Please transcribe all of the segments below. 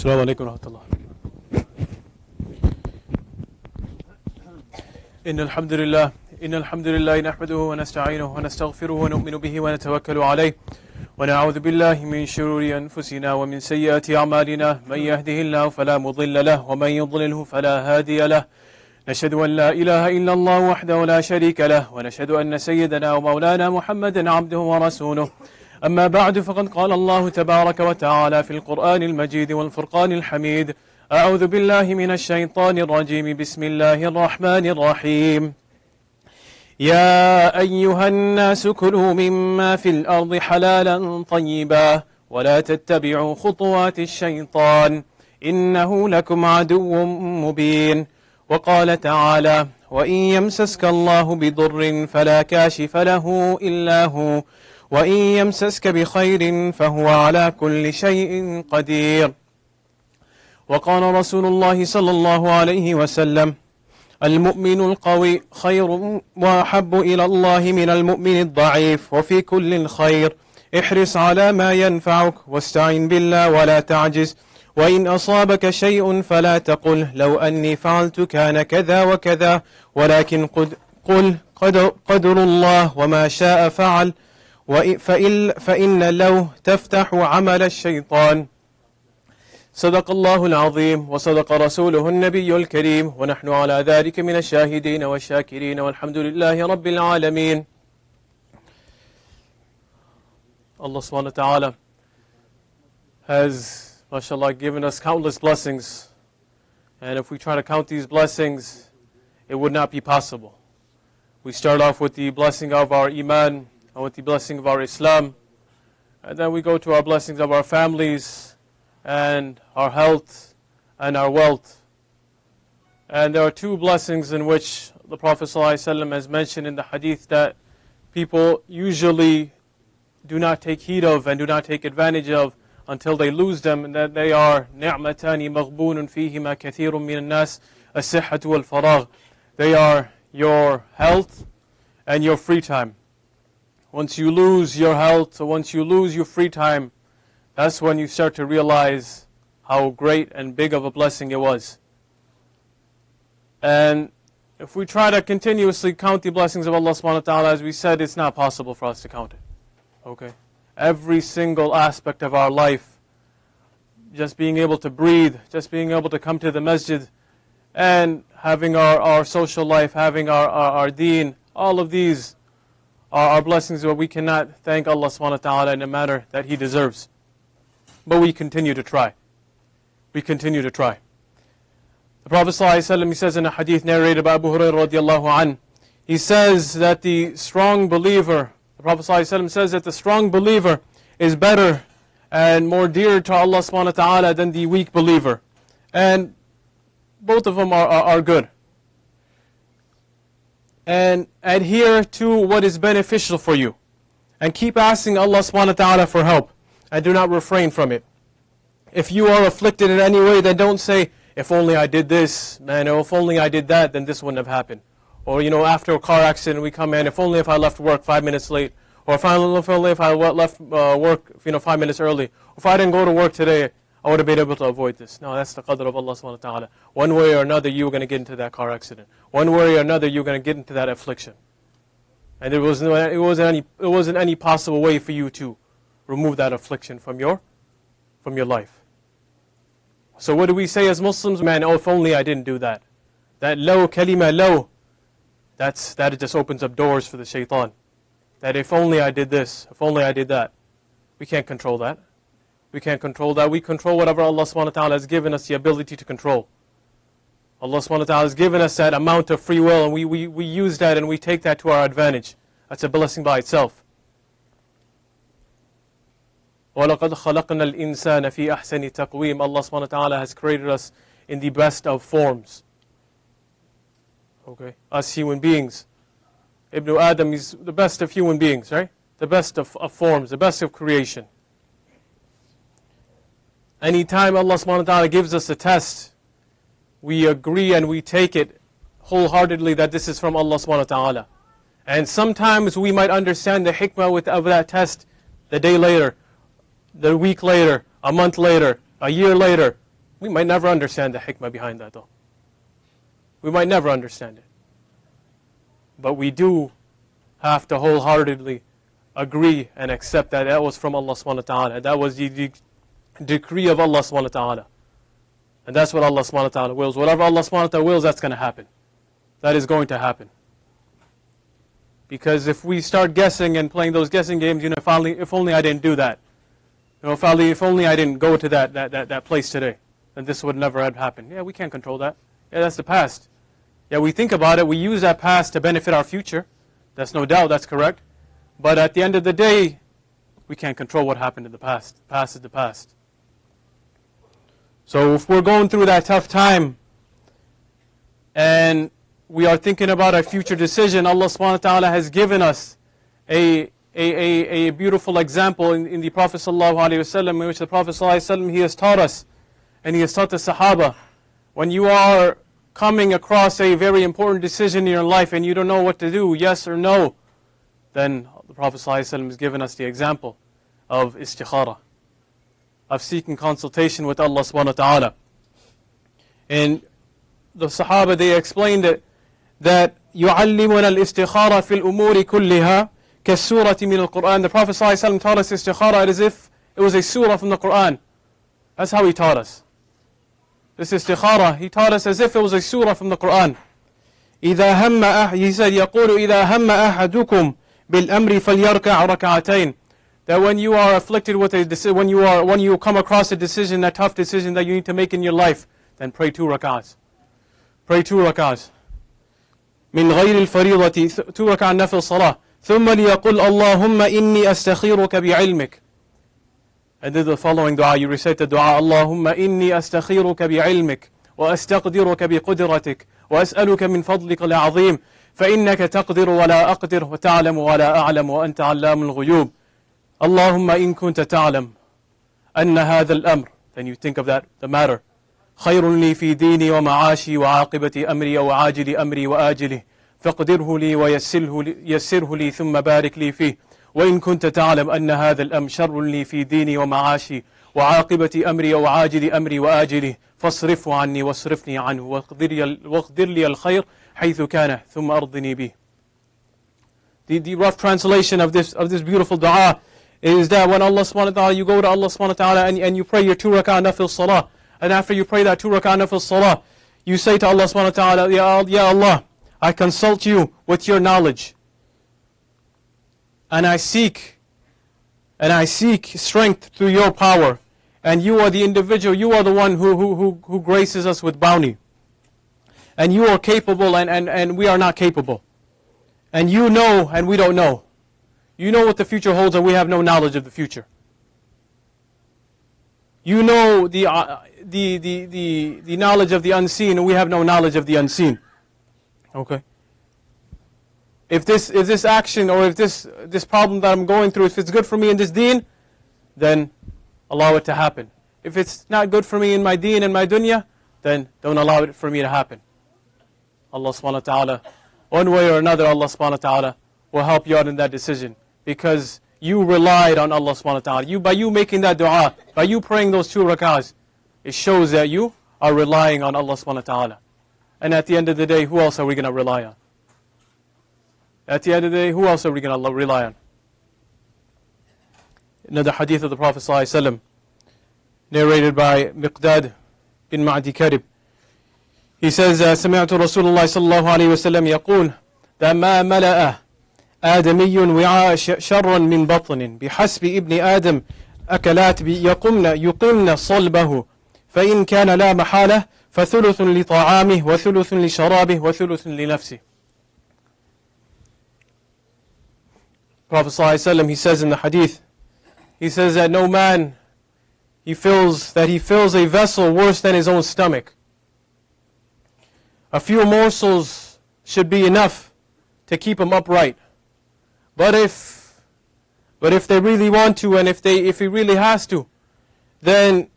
السلام عليكم ورحمة الله. إن الحمد لله نحمده ونستعينه ونستغفره ونؤمن به ونتوكل عليه ونعوذ بالله من شرور أنفسنا ومن سيئات أعمالنا من يهده الله فلا مضل له ومن يضلله فلا هادي له نشهد أن لا إله إلا الله وحده لا شريك له ونشهد أن سيدنا ومولانا محمدا عبده ورسوله أما بعد فقد قال الله تبارك وتعالى في القرآن المجيد والفرقان الحميد أعوذ بالله من الشيطان الرجيم بسم الله الرحمن الرحيم يا أيها الناس كلوا مما في الأرض حلالا طيبا ولا تتبعوا خطوات الشيطان إنه لكم عدو مبين وقال تعالى وإن يمسسك الله بضر فلا كاشف له إلا هو وإن يمسسك بخير فهو على كل شيء قدير وقال رسول الله صلى الله عليه وسلم المؤمن القوي خير وأحب إلى الله من المؤمن الضعيف وفي كل خير احرص على ما ينفعك واستعن بالله ولا تعجز وإن أصابك شيء فلا تقل لو أني فعلت كان كذا وكذا ولكن قل قدر الله وما شاء فعل فإن لو تفتح عمل الشيطان صدق الله العظيم وصدق رسوله النبي الكريم ونحن على ذلك من الشاهدين والشاكرين والحمد لله رب العالمين. Allah subhanahu wa ta'ala has, mashallah, given us countless blessings, and if we try to count these blessings, it would not be possible. We start off with the blessing of our iman, and with the blessing of our Islam, and then we go to our blessings of our families, and our health, and our wealth. And there are two blessings in which the Prophet ﷺ has mentioned in the hadith that people usually do not take heed of and do not take advantage of until they lose them, and that they are نِعْمَتَانِ مَغْبُونٌ فِيهِمَا كَثِيرٌ مِّنَ النَّاسِ الصِّحَّةُ وَالْفَرَاغُ. They are your health and your free time. Once you lose your health, or once you lose your free time, that's when you start to realize how great and big of a blessing it was. And if we try to continuously count the blessings of Allah subhanahu wa ta'ala, as we said, it's not possible for us to count it. Okay? Every single aspect of our life, just being able to breathe, just being able to come to the masjid, and having our social life, having our deen, all of these are blessings where we cannot thank Allah subhanahu wa ta'ala in a manner that He deserves. But we continue to try. We continue to try. The Prophet ﷺ, he says in a hadith narrated by Abu Hurairah radiallahu anh, he says that the strong believer, the Prophet ﷺ says that the strong believer is better and more dear to Allah subhanahu wa ta'ala than the weak believer. And both of them are good. And adhere to what is beneficial for you. And keep asking Allah subhanahu wa ta'ala for help. And do not refrain from it. If you are afflicted in any way, then don't say, if only I did this, man, or if only I did that, then this wouldn't have happened. Or, after a car accident, we come in, if only if I left work 5 minutes late. Or if only if I left work 5 minutes early. Or if I didn't go to work today, I would have been able to avoid this. No, that's the qadr of Allah subhanahu wa ta'ala. One way or another, you were going to get into that car accident. One way or another, you're going to get into that affliction. And it wasn't any possible way for you to remove that affliction from your life. So what do we say as Muslims? Man, if only I didn't do that. That low, kalima low, that just opens up doors for the shaitan. That if only I did this, if only I did that. We can't control that. We can't control that. We control whatever Allah subhanahu wa ta'ala has given us the ability to control. Allah subhanahu wa ta'ala has given us that amount of free will, and we use that and we take that to our advantage. That's a blessing by itself. وَلَقَدْ خَلَقْنَا الْإِنسَانَ فِي أَحْسَنِ تَقْوِيمٍ. Allah subhanahu wa ta'ala has created us in the best of forms. Okay, us human beings. Ibn Adam is the best of human beings, right? The best of forms, the best of creation. Anytime Allah subhanahu wa ta'ala gives us a test, we agree and we take it wholeheartedly that this is from Allah subhanahu wa ta'ala. And sometimes we might understand the hikmah of that test the day later, the week later, a month later, a year later. We might never understand the hikmah behind that though. We might never understand it. But we do have to wholeheartedly agree and accept that that was from Allah subhanahu wa ta'ala. That was the decree of Allah subhanahu wa ta'ala. And that's what Allah subhanahu wa ta'ala wills. Whatever Allah subhanahu wa ta'ala wills, that's going to happen. That is going to happen. Because if we start guessing and playing those guessing games, if only I didn't do that. If only I didn't go to that place today, then this would never have happened. Yeah, we can't control that. Yeah, that's the past. Yeah, we think about it, we use that past to benefit our future. That's no doubt, that's correct. But at the end of the day, we can't control what happened in the past. The past is the past. So if we're going through that tough time, and we are thinking about our future decision, Allah subhanahu wa ta'ala has given us a beautiful example in the Prophet sallallahu alaihi wasallam, in which the Prophet sallallahu alaihi wasallam, he has taught us, and he has taught the Sahaba, when you are coming across a very important decision in your life and you don't know what to do, yes or no, then the Prophet ﷺ has given us the example of istikhara, of seeking consultation with Allah subhanahu wa ta'ala. And the Sahaba, they explained it, that يُعَلِّمُنَا الْإِسْتِخَارَ فِي الْأُمُورِ كُلِّهَا كَالسُّورَةِ مِنَ الْقُرْآنِ. The Prophet ﷺ taught us istikhara as if it was a surah from the Qur'an. That's how he taught us. This istikhara, he taught us as if it was a surah from the Qur'an. He said, يَقُولُ إِذَا هَمَّ أَحَدُكُمْ بِالْأَمْرِ فَلْيَرْكَعْ رَكَعَتَيْنِ. That when you are afflicted with a decision, when you come across a decision, a tough decision that you need to make in your life, then pray 2 rak'ahs. Pray 2 rak'ahs. من غير الفريضة 2 rak'ah نفل صلاة. ثم ليقول اللهم إني أستخيرك بعلمك. And then the following dua, you recite the dua, اللهم إني أستخيرك بعلمك وأستقدرك بقدرتك وأسألك من فضلك العظيم فإنك تقدر ولا أقدر وتعلم ولا أعلم وأنت علام الغيوب. اللهم إن كنت تعلم أن هذا الأمر, then you think of that, the matter, خير لي في ديني ومعاشي وعاقبة أمري وعاجل أمري وآجله فاقدره لي ويسره لي ثم بارك لي فيه. وإن كنت تعلم أن هذا الأمر شر لي في ديني ومعاشي وعاقبة أمري وعاجل أمري وآجله فاصرفه عني واصرفني عنه واقدر لي الخير حيث كان ثم أرضني به. The rough translation of this beautiful dua is that when Allah subhanahu wa ta'ala, you go to Allah subhanahu wa ta'ala and you pray your 2 rak'ah nafil salah, and after you pray that 2 rak'ah nafil salah, you say to Allah subhanahu wa ta'ala, Ya Allah, I consult you with your knowledge, and I seek strength through your power, and you are the individual, you are the one who graces us with bounty, and you are capable and we are not capable, and you know and we don't know. You know what the future holds and we have no knowledge of the future. You know the knowledge of the unseen and we have no knowledge of the unseen. Okay. If this action or if this problem that I'm going through, if it's good for me in this deen, then allow it to happen. If it's not good for me in my deen and my dunya, then don't allow it for me to happen. Allah subhanahu wa ta'ala, one way or another, Allah subhanahu wa ta'ala will help you out in that decision. Because you relied on Allah subhanahu wa ta'ala. By you making that dua, by you praying those 2 rak'ahs, it shows that you are relying on Allah subhanahu wa ta'ala. And at the end of the day, who else are we going to rely on? At the end of the day, who else are we going to rely on? Another hadith of the Prophet ﷺ, narrated by Miqdad bin Ma'di Karib. He says, سمعت رسول الله صلى الله عليه وسلم يقول ما ملأ آدمي وعاء شرا من بطن بحسب ابن آدم أكلات يقمن صلبه فإن كان لا محالة فثلث لطعامه وثلث لشرابه وثلث لنفسه. Prophet ﷺ, he says in the hadith, he says that no man, he fills a vessel worse than his own stomach. A few morsels should be enough to keep him upright. But if they really want to, and if he really has to, then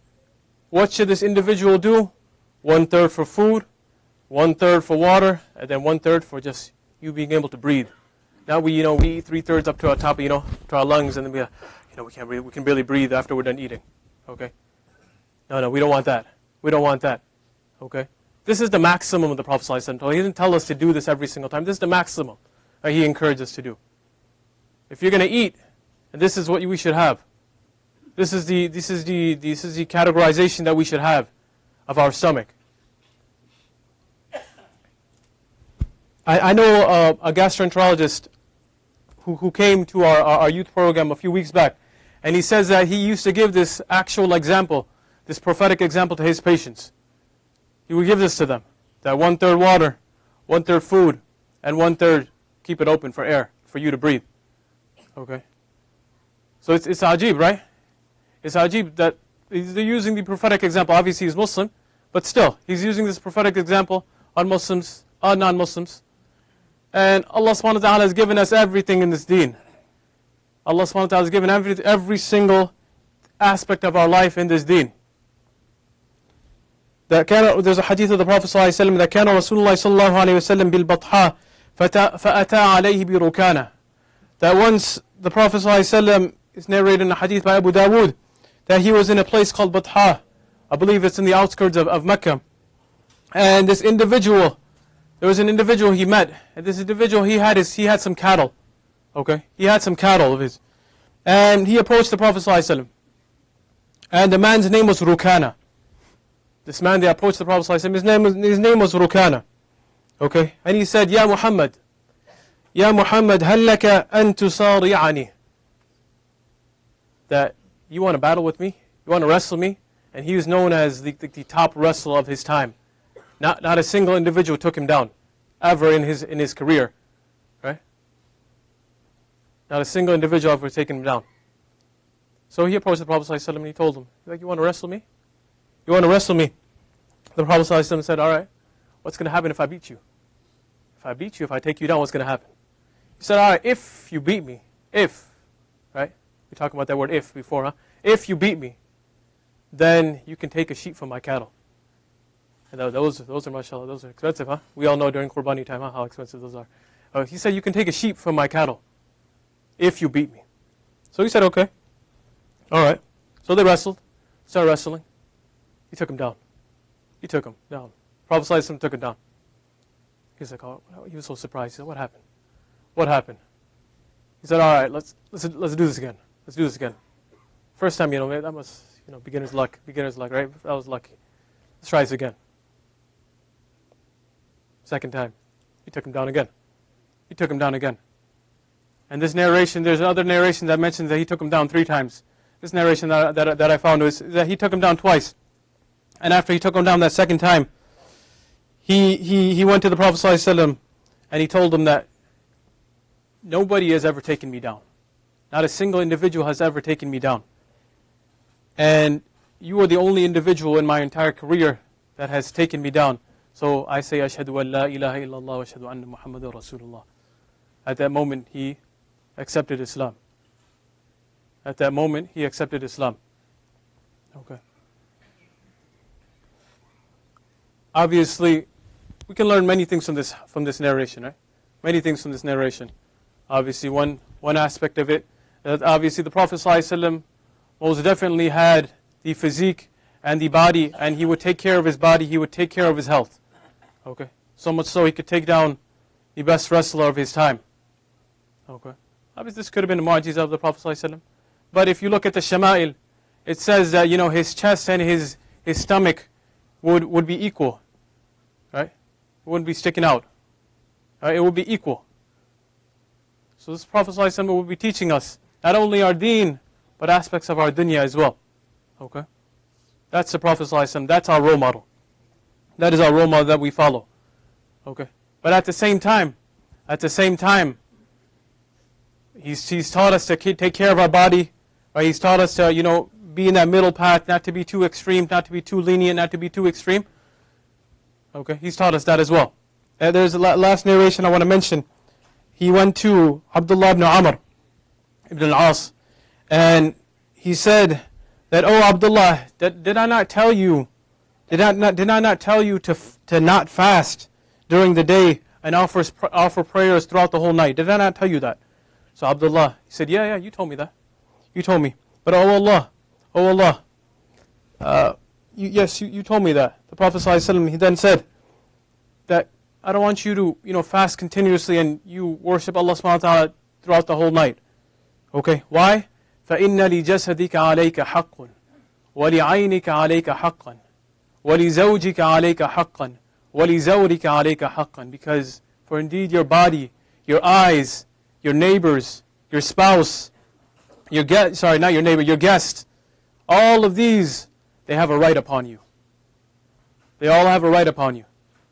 what should this individual do? 1/3 for food, 1/3 for water, and then 1/3 for just you being able to breathe. Now we eat 3/3 up to our top, to our lungs, and then we can barely breathe after we're done eating. Okay? No, we don't want that. We don't want that. Okay? This is the maximum of the Prophet ﷺ. He didn't tell us to do this every single time. This is the maximum that he encouraged us to do. If you're going to eat, and this is what we should have. This is the categorization that we should have of our stomach. I know a gastroenterologist who came to our youth program a few weeks back, and he says that he used to give this actual example, this prophetic example to his patients. He would give this to them, that 1/3 water, 1/3 food, and 1/3 keep it open for air, for you to breathe. Okay? So it's ajib, right? It's ajib that they're using the prophetic example. Obviously he's Muslim, but still, he's using this prophetic example on Muslims, on non-Muslims. And Allah subhanahu wa ta'ala has given us everything in this deen. Allah subhanahu wa ta'ala has given every single aspect of our life in this deen. There's a hadith of the Prophet ﷺ that كان رسول الله صلى الله عليه وسلم بالبطحاء فأتى عليه بركانة. That once the Prophet ﷺ, is narrated in a hadith by Abu Dawood, that he was in a place called Batha. I believe it's in the outskirts of Mecca. And this individual, there was an individual he met, and this individual he had some cattle. Okay, he had some cattle of his, and he approached the Prophet ﷺ, and the man's name was Rukana. This man, they approached the Prophet ﷺ, his name was Rukana. Okay, and he said, Ya Muhammad, هل لك أن تصارعني? That you want to battle with me? You want to wrestle me? And he was known as the top wrestler of his time. Not a single individual took him down, ever in his career, right? Not a single individual ever taken him down. So he approached the Prophet ﷺ and he told him, you want to wrestle me? You want to wrestle me? The Prophet ﷺ said, all right, what's going to happen if I beat you? If I beat you, if I take you down, what's going to happen? He said, all right, if you beat me, right? We talked about that word if before, huh? If you beat me, then you can take a sheep from my cattle. And those are, mashallah, those are expensive, huh? We all know during Qurbani time, huh, how expensive those are. He said, you can take a sheep from my cattle if you beat me. So he said, okay. All right. So they wrestled, started wrestling. He took him down. He took him down. Prophet ﷺ took him down. He's like, oh, he was so surprised. He said, what happened? What happened? He said, all right, let's do this again. Let's do this again. First time, that was, beginner's luck, right? That was lucky. Let's try this again. Second time, he took him down again. He took him down again. And this narration, there's another narration that mentions that he took him down 3 times. This narration that I found was that he took him down twice. And after he took him down that second time, he went to the Prophet ﷺ and he told him that nobody has ever taken me down. Not a single individual has ever taken me down. And you are the only individual in my entire career that has taken me down. So I say, Ashhadu an la ilaha illallah wa ashhadu anna Muhammadan Rasulullah. At that moment, he accepted Islam. At that moment, he accepted Islam. Okay. Obviously, we can learn many things from this narration, right? Many things from this narration. Obviously, one aspect of it, that obviously the Prophet ﷺ most definitely had the physique and the body, and he would take care of his body, he would take care of his health. Okay? So much so he could take down the best wrestler of his time. Okay? Obviously, this could have been a mu'jiza of the Prophet ﷺ. But if you look at the Shama'il, it says that, his chest and his stomach would be equal. Right? It wouldn't be sticking out. Right? It would be equal. So this Prophet ﷺ will be teaching us not only our deen, but aspects of our dunya as well. Okay? That's the Prophet ﷺ. That's our role model. That is our role model that we follow. Okay. But at the same time, he's taught us to take care of our body. Right? He's taught us to, be in that middle path, not to be too extreme, not to be too lenient, not to be too extreme. Okay. He's taught us that as well. There's a last narration I want to mention. He went to Abdullah ibn Amr ibn al-As, and he said that, "Oh Abdullah, did I not tell you? Did I not tell you to not fast during the day and offer prayers throughout the whole night? Did I not tell you that?" So Abdullah, he said, "Yeah, you told me that. You told me. But oh Allah, you told me that." The Prophet ﷺ, he then said that, "I don't want you to fast continuously and you worship Allah subhanahu wa ta'ala throughout the whole night." Okay, why? فَإِنَّ لِجَسَدِكَ عَلَيْكَ حَقٌّ وَلِعَيْنِكَ عَلَيْكَ حَقًّا وَلِزَوْجِكَ عَلَيْكَ حَقًّا وَلِزَوْرِكَ عَلَيْكَ حَقًّا. Because for indeed your body, your eyes, your neighbors, your spouse, your guest, all of these, they have a right upon you. They all have a right upon you.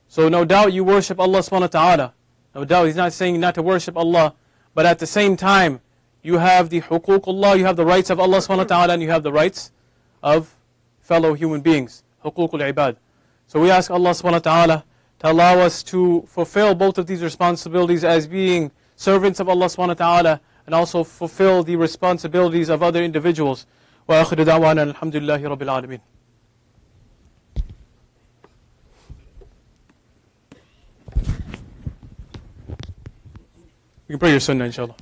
So no doubt you worship Allah subhanahu wa ta'ala. No doubt He's not saying not to worship Allah, but at the same time, you have the huququllah, you have the rights of Allah subhanahu wa ta'ala, and you have the rights of fellow human beings, huququl ibad. So we ask Allah subhanahu wa ta'ala to allow us to fulfill both of these responsibilities as being servants of Allah subhanahu wa ta'ala, and also fulfill the responsibilities of other individuals. Wa akhiru da'wana alhamdulillahi rabbil alameen. You can pray your sunnah, inshallah.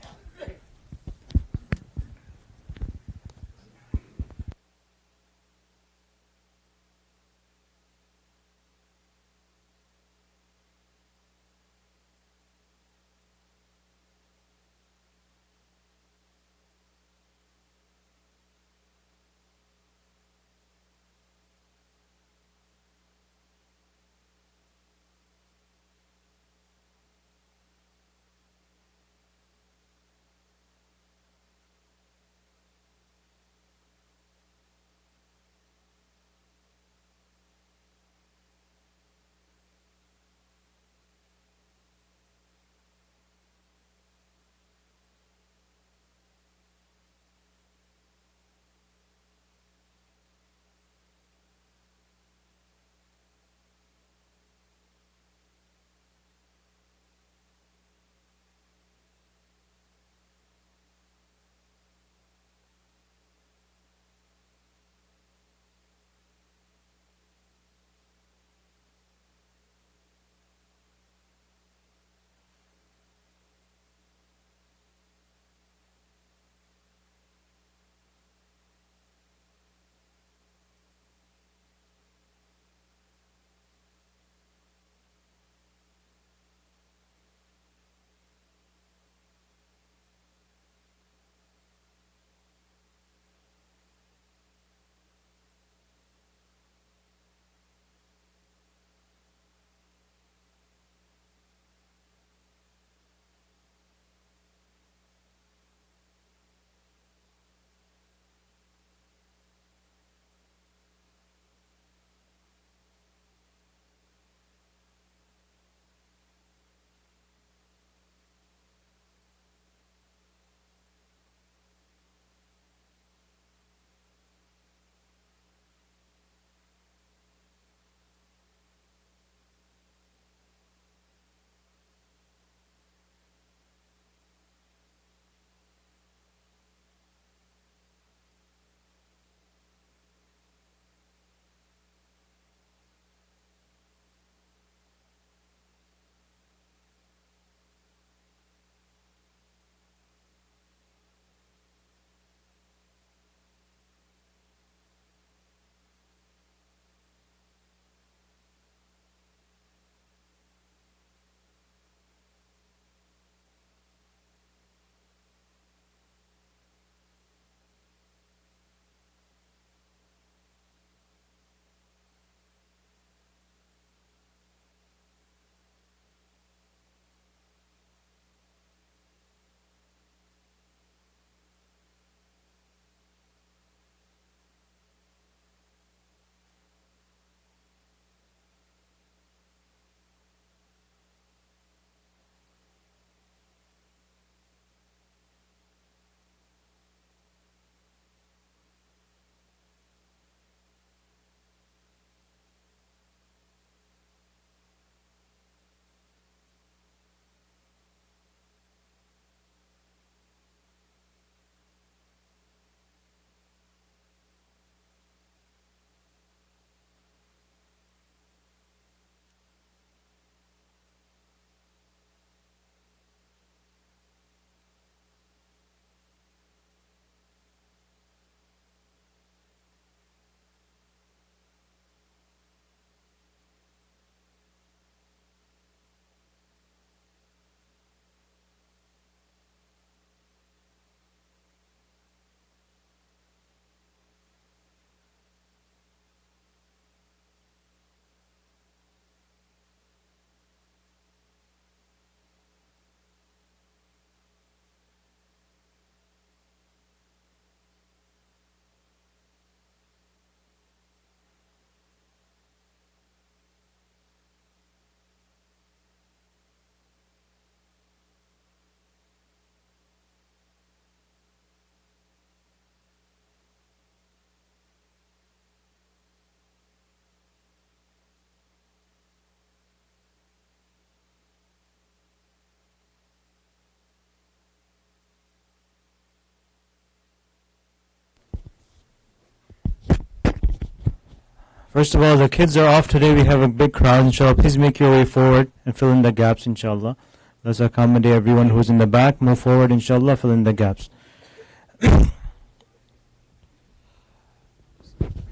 First of all, the kids are off today. We have a big crowd, inshallah. Please make your way forward and fill in the gaps, inshallah. Let's accommodate everyone who's in the back. Move forward, inshallah. Fill in the gaps.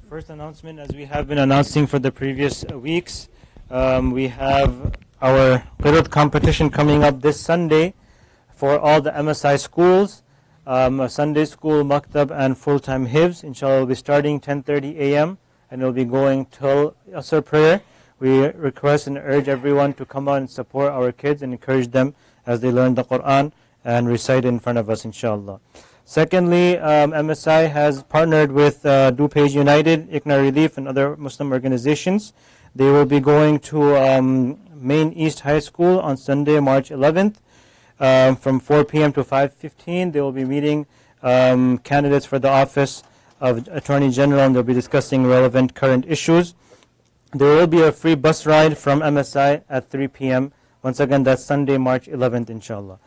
First announcement, as we have been announcing for the previous weeks, we have our Qira'at competition coming up this Sunday for all the MSI schools. Sunday school, maktab, and full-time hifz. Inshallah, will be starting 10:30 a.m. and it will be going till Asr prayer. We request and urge everyone to come out and support our kids and encourage them as they learn the Quran and recite in front of us, inshallah. Secondly, MSI has partnered with DuPage United, ICNA Relief, and other Muslim organizations. They will be going to Main East High School on Sunday, March 11th. From 4 p.m. to 5:15, they will be meeting candidates for the office of Attorney General, and they'll be discussing relevant current issues. There will be a free bus ride from MSI at 3 p.m. Once again, that's Sunday, March 11th, inshallah.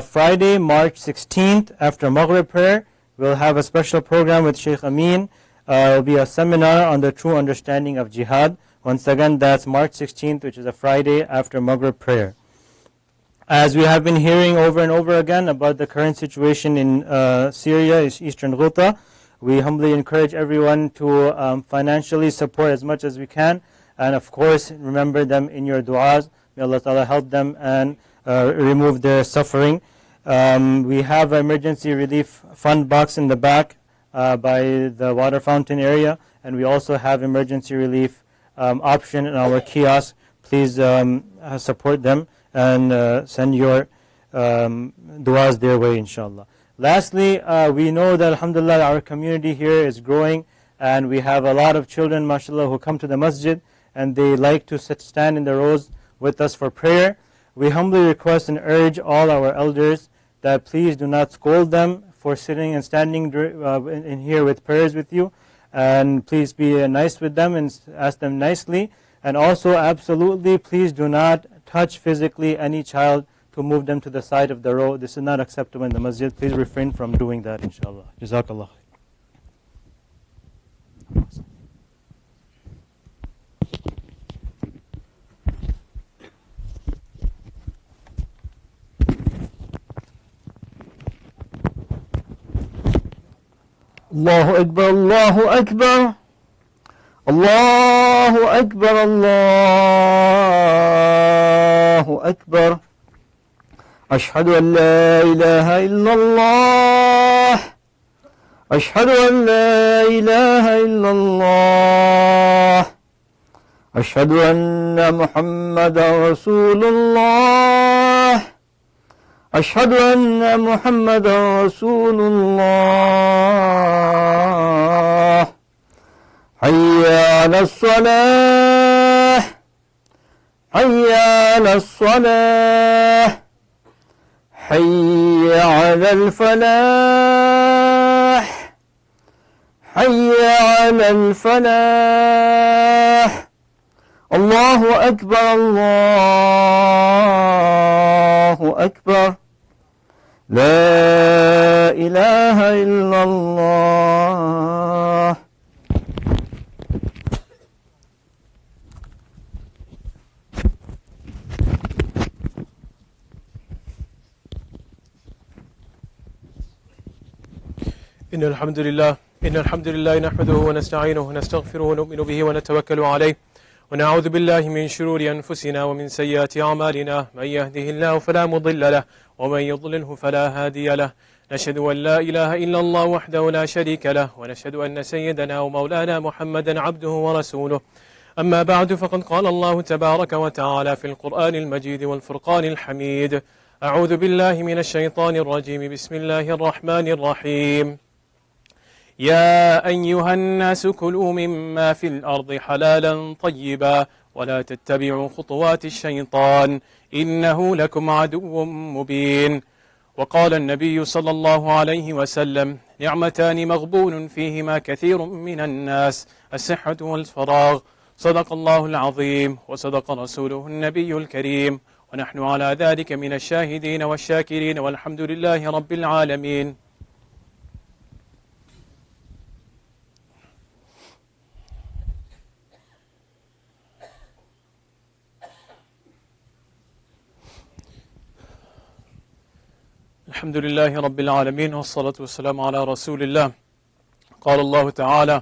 Friday, March 16th, after Maghrib prayer, we'll have a special program with Sheikh Amin. It will be a seminar on the true understanding of jihad. Once again, that's March 16th, which is a Friday after Maghrib prayer. As we have been hearing over and over again about the current situation in Syria, Eastern Ghouta, we humbly encourage everyone to financially support as much as we can, and of course remember them in your du'as. May Allah Ta'ala help them and remove their suffering. We have an emergency relief fund box in the back by the water fountain area, and we also have emergency relief option in our kiosk. Please support them and send your du'as their way, inshallah. Lastly, we know that alhamdulillah our community here is growing, and we have a lot of children, mashallah, who come to the masjid and they like to stand in the rows with us for prayer. We humbly request and urge all our elders that please do not scold them for sitting and standing in here with prayers with you, and please be nice with them and ask them nicely. And also, absolutely, please do not touch physically any child to move them to the side of the row. This is not acceptable in the masjid. Please refrain from doing that, inshallah. Jazakallah. Allahu Akbar, Allahu Akbar. Allahu Akbar, Allahu Akbar. Ashhadu an la ilaha illallah. Ashhadu an la ilaha illallah. Ashhadu anna Muhammadan Rasulullah. Ashhadu anna Muhammadan Rasulullah. Hayya ala salah. Hayya ala salah. حي على الفلاح. حي على الفلاح. الله أكبر، الله أكبر. لا إله إلا الله. إن الحمد لله نحمده ونستعينه ونستغفره ونؤمن به ونتوكل عليه ونعوذ بالله من شرور أنفسنا ومن سيئات أعمالنا من يهده الله فلا مضل له ومن يضلله فلا هادي له نشهد أن لا إله إلا الله وحده لا شريك له ونشهد أن سيدنا ومولانا محمدا عبده ورسوله أما بعد فقد قال الله تبارك وتعالى في القرآن المجيد والفرقان الحميد أعوذ بالله من الشيطان الرجيم بسم الله الرحمن الرحيم يا أيها الناس كلوا مما في الأرض حلالا طيبا ولا تتبعوا خطوات الشيطان إنه لكم عدو مبين وقال النبي صلى الله عليه وسلم نعمتان مغبون فيهما كثير من الناس الصحة والفراغ صدق الله العظيم وصدق رسوله النبي الكريم ونحن على ذلك من الشاهدين والشاكرين والحمد لله رب العالمين. الحمد لله رب العالمين والصلاة والسلام على رسول الله. قال الله تعالى: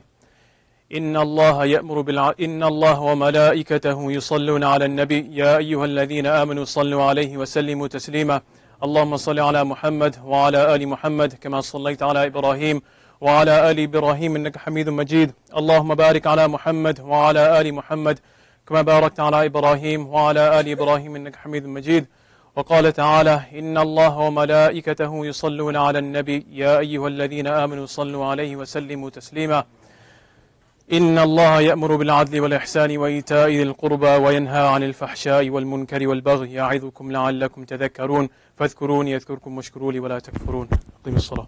إن الله وملائكته يصلون على النبي يا أيها الذين آمنوا صلوا عليه وسلموا تسليما. اللهم صل على محمد وعلى آل محمد كما صليت على إبراهيم وعلى آل إبراهيم إنك حميد مجيد. اللهم بارك على محمد وعلى آل محمد كما باركت على إبراهيم وعلى آل إبراهيم إنك حميد مجيد. وقال تعالى: إن الله وملائكته يصلون على النبي يا أيها الذين آمنوا صلوا عليه وسلموا تسليما. إن الله يأمر بالعدل والإحسان وإيتاء ذي القربى وينهى عن الفحشاء والمنكر والبغي يعظكم لعلكم تذكرون فاذكروني يذكركم واشكروا لي ولا تكفرون. أقيم الصلاة.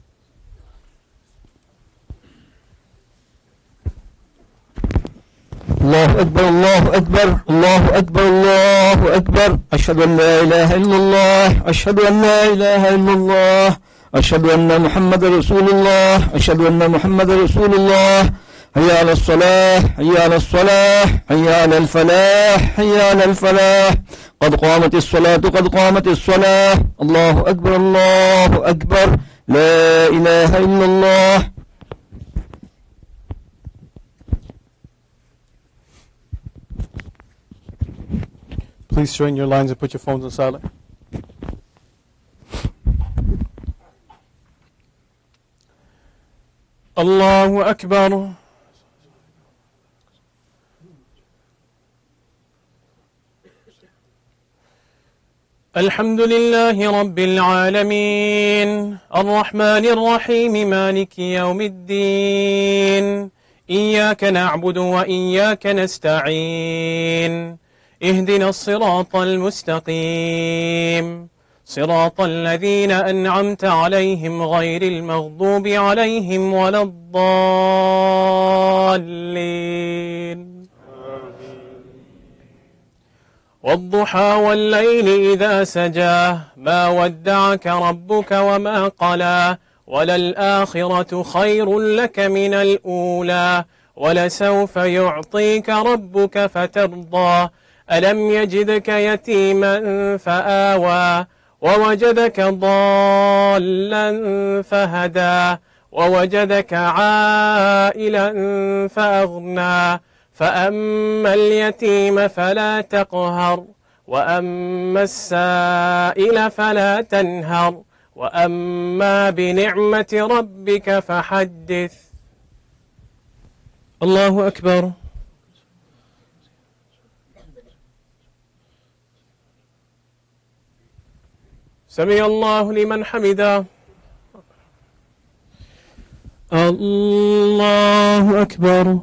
الله أكبر الله أكبر الله أكبر الله أكبر. أشهد أن لا إله إلا الله، أشهد أن لا إله إلا الله، أشهد أن محمد رسول الله، أشهد أن محمد رسول الله. حي على الصلاة، حي على الصلاة، حي على الفلاح، حي على الفلاح. قد قامت الصلاة، قد قامت الصلاة. الله أكبر الله أكبر. لا إله إلا الله. Please straighten your lines and put your phones on silent. الله أكبر. الحمد لله رب العالمين الرحمن الرحيم مالك يوم الدين إياك نعبد وإياك نستعين اهدنا الصراط المستقيم صراط الذين أنعمت عليهم غير المغضوب عليهم ولا الضالين. والضحى والليل إذا سجى ما ودعك ربك وما قلى وللآخرة خير لك من الأولى ولسوف يعطيك ربك فترضى ألم يجدك يتيما فآوى ووجدك ضالا فهدى ووجدك عائلا فأغنى فأما اليتيم فلا تقهر وأما السائل فلا تنهر وأما بنعمة ربك فحدث. الله أكبر. سمع الله لمن حمده. الله أكبر.